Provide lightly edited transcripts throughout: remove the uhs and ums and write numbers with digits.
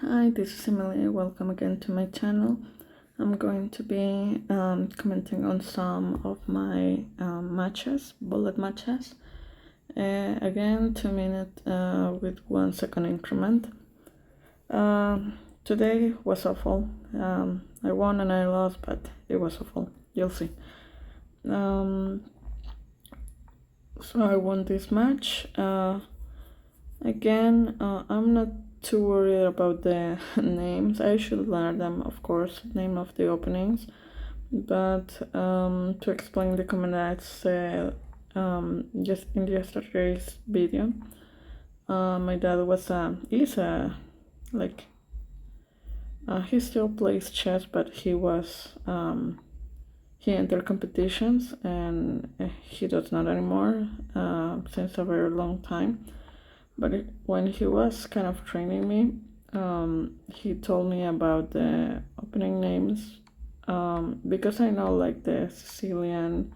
Hi, this is Emily. Welcome again to my channel. I'm going to be commenting on some of my matches, bullet matches. Again, 2 minutes with 1 second increment. Today was awful. I won and I lost, but it was awful. You'll see. So I won this match. Again, I'm not too worried about the names. I should learn them, of course, name of the openings. But to explain the comment I said just in yesterday's video, my dad he still plays chess, but he entered competitions and he does not anymore since a very long time. But when he was kind of training me, he told me about the opening names because I know like the Sicilian,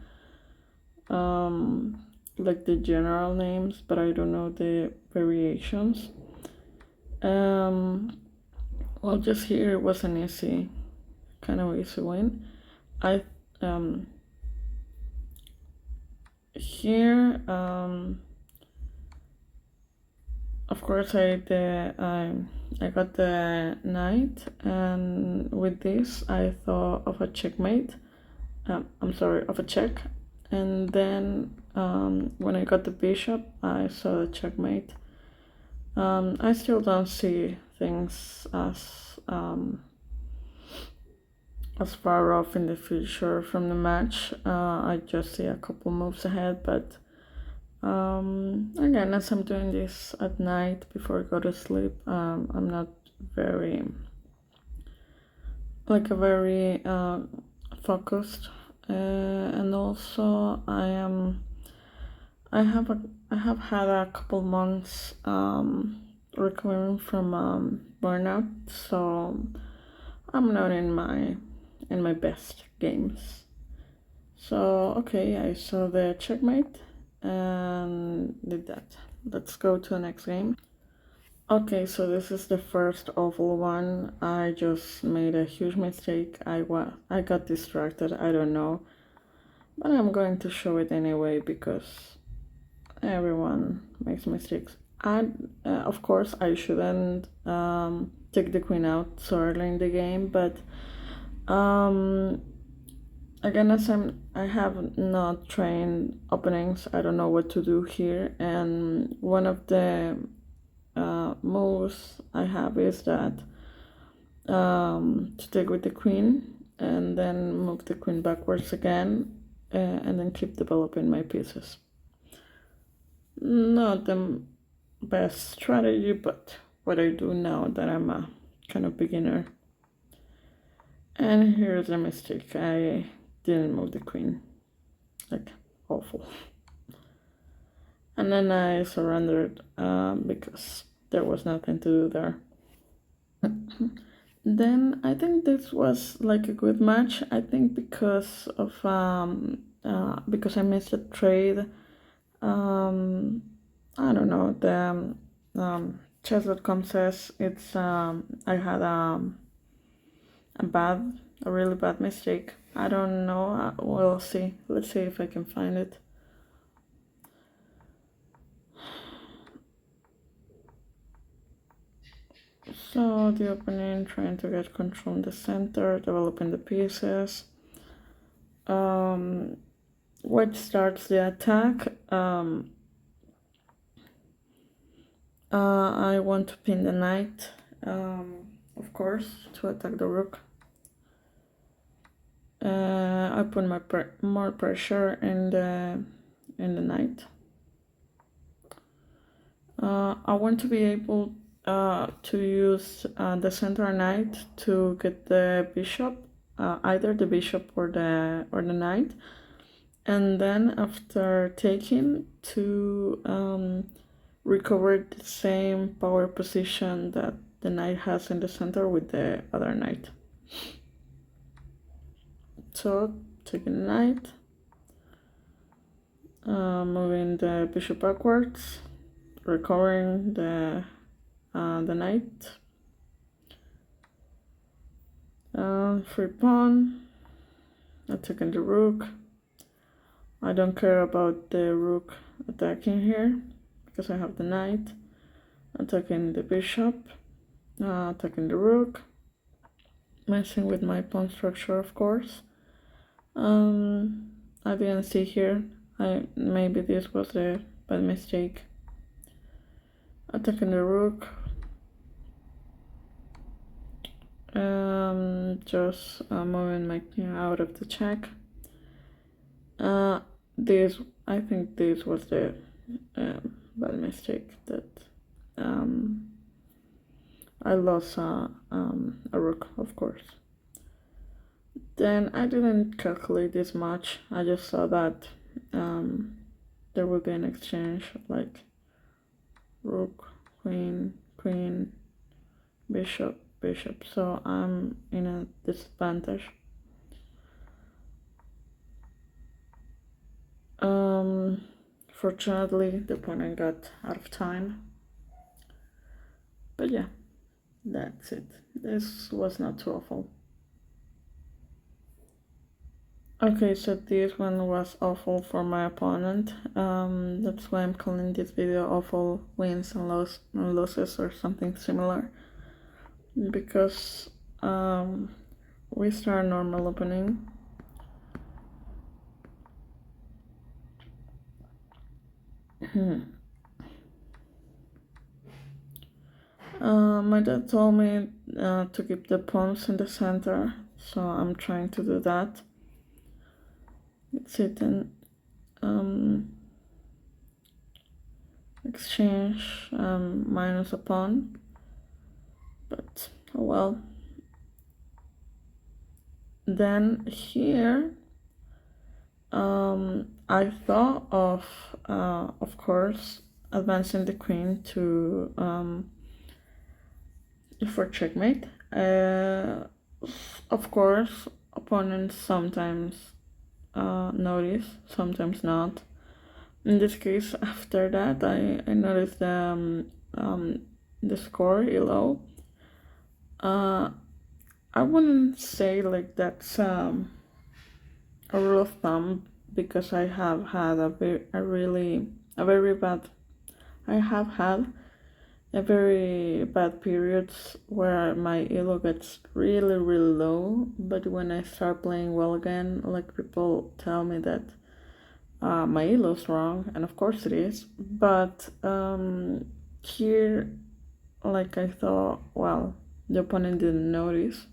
like the general names, but I don't know the variations. Well, just here it was an kind of easy win. Here, of course, I got the knight, and with this, I thought of a checkmate. Of a check. And then when I got the bishop, I saw the checkmate. I still don't see things as far off in the future from the match. I just see a couple moves ahead, but again, as I'm doing this at night before I go to sleep, I'm not very focused, and also I have had a couple months recovering from burnout, so I'm not in my best games. So okay, I saw the checkmate and did that. Let's go to the next game. Okay, so this is the first awful one. I just made a huge mistake. I got distracted, I don't know. But I'm going to show it anyway because everyone makes mistakes. And of course I shouldn't take the queen out so early in the game, but again, as I have not trained openings, I don't know what to do here, and one of the moves I have is that to take with the queen and then move the queen backwards again, and then keep developing my pieces. Not the best strategy, but what I do now that I'm a kind of beginner. And here's a mistake. I didn't move the queen. Like, awful. And then I surrendered because there was nothing to do there. Then I think this was like a good match. I think because I missed a trade. I don't know. The chess.com says it's I had a really bad mistake. I don't know. We'll see. Let's see if I can find it. So the opening, trying to get control in the center, developing the pieces. White starts the attack. I want to pin the knight, of course, to attack the rook. I put more pressure in the knight. I want to be able to use the center knight to get the bishop, either the bishop or the knight, and then after taking to recover the same power position that the knight has in the center with the other knight. So taking the knight, moving the bishop backwards, recovering the knight, Free pawn, attacking the rook. I don't care about the rook attacking here because I have the knight. Attacking the bishop, attacking the rook, messing with my pawn structure, of course. I didn't see here. Maybe this was a bad mistake. Attacking the rook. Just moving my king out of the check. I think this was the bad mistake that I lost a rook, of course. Then I didn't calculate this much. I just saw that there would be an exchange like rook, queen, queen, bishop, bishop. So I'm in a disadvantage. Fortunately, the opponent got out of time. But yeah, that's it. This was not too awful. Okay, so this one was awful for my opponent. That's why I'm calling this video awful wins and losses or something similar. Because we start normal opening. My dad told me to keep the pawns in the center, so I'm trying to do that. It's it and exchange minus a pawn, but oh well. Then here I thought of course advancing the queen to for checkmate. Of course, opponents sometimes notice, sometimes not. In this case, after that, I noticed the score ELO. I wouldn't say like that's a rule of thumb because I have had a very bad periods where my elo gets really low, but when I start playing well again, like people tell me that my elo's wrong, and of course it is, but here like I thought, well, the opponent didn't notice,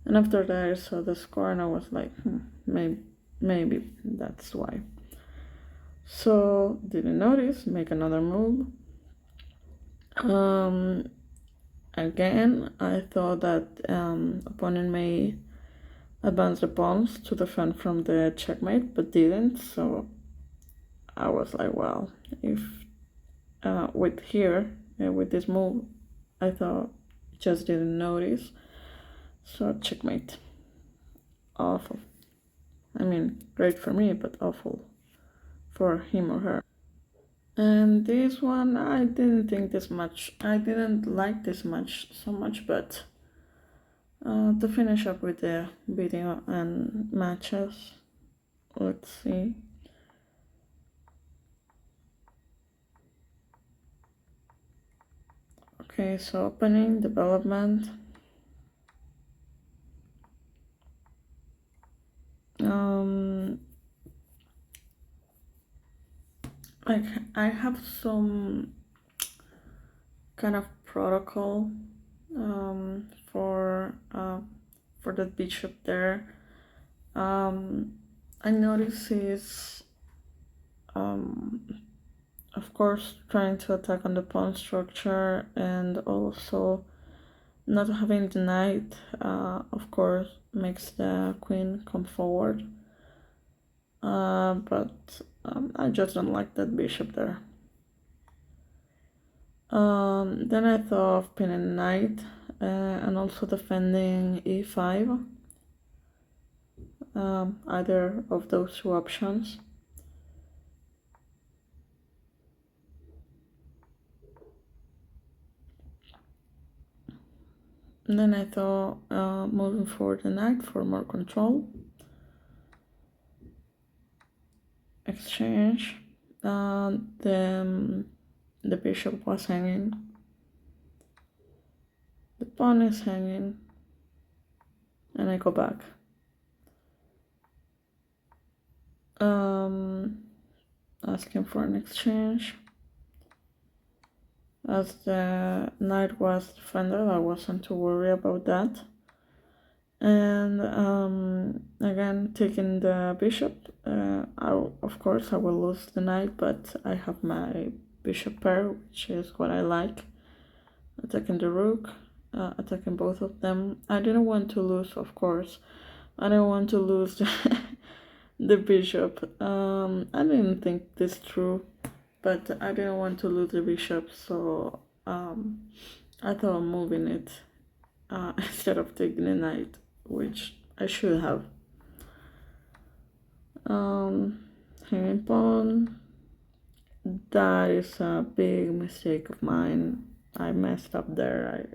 and after that I saw the score and I was like, maybe that's why. So didn't notice, make another move. Again, I thought that opponent may advance the pawns to defend from the checkmate, but didn't. So I was like, well, if with this move, I thought just didn't notice. So checkmate. Awful. I mean, great for me, but awful for him or her. And this one, I didn't think this much. I didn't like this so much, but to finish up with the video and matches, let's see. Okay, so opening, development. I have some kind of protocol for the bishop there. I notice he's of course trying to attack on the pawn structure, and also not having the knight of course makes the queen come forward, but I just don't like that bishop there. Then I thought of pinning knight and also defending e5, either of those two options. And then I thought moving forward the knight for more control. Exchange. Then the bishop was hanging. The pawn is hanging. And I go back. Asking for an exchange. As the knight was defended, I wasn't too worried about that. And again, taking the bishop, of course I will lose the knight, but I have my bishop pair, which is what I like. Attacking the rook, attacking both of them. I didn't want to lose, of course. I didn't want to lose the bishop. I didn't think this through, but I didn't want to lose the bishop, so I thought of moving it instead of taking the knight, which I should have. Hanging pawn. That is a big mistake of mine. I messed up there.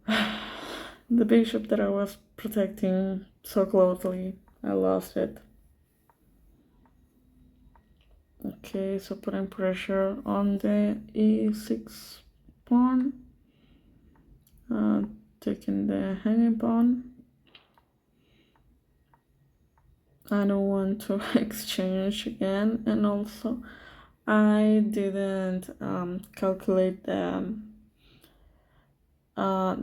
The bishop that I was protecting so closely, I lost it. Okay, so putting pressure on the e6 pawn, taking the hanging pawn. I don't want to exchange again, and also I didn't calculate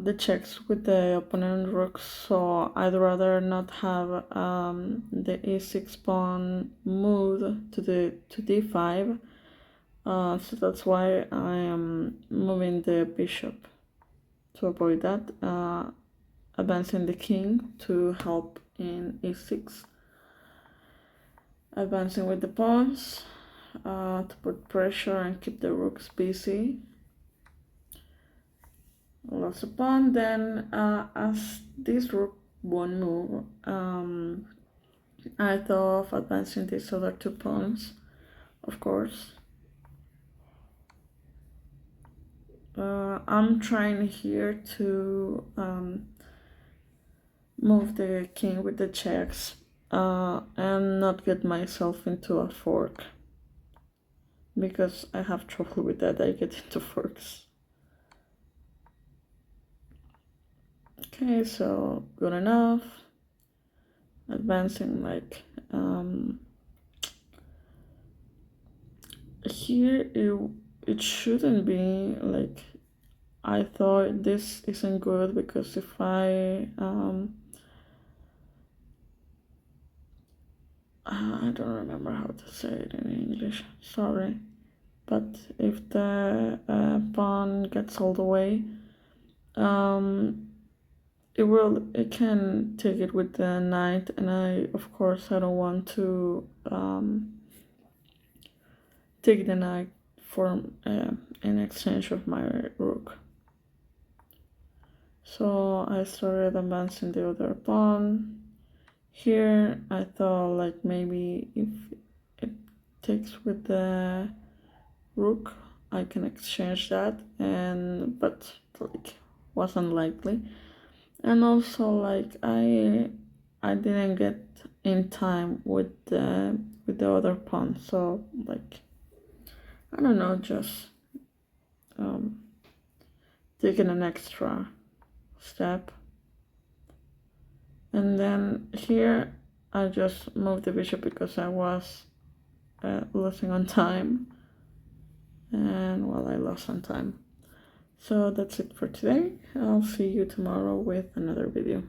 the checks with the opponent rook, so I'd rather not have the e6 pawn moved to d5. So that's why I am moving the bishop to avoid that, advancing the king to help in e6, advancing with the pawns to put pressure and keep the rooks busy. Lost a pawn. Then as this rook won't move, I thought of advancing these other two pawns, of course. I'm trying here to move the king with the checks and not get myself into a fork, because I have trouble with that. I get into forks. Okay, so good enough. Advancing like here it shouldn't be like, I thought this isn't good, because if I don't remember how to say it in English, sorry, but if the pawn gets all the way, it can take it with the knight, and of course I don't want to take the knight for in exchange of my rook. So I started advancing the other pawn. Here I thought like maybe if it takes with the rook, I can exchange that, but like wasn't likely. And also like I didn't get in time with the other pawn, so like I don't know, just taking an extra step. And then here I just moved the bishop because I was losing on time, and well, I lost on time. So that's it for today. I'll see you tomorrow with another video.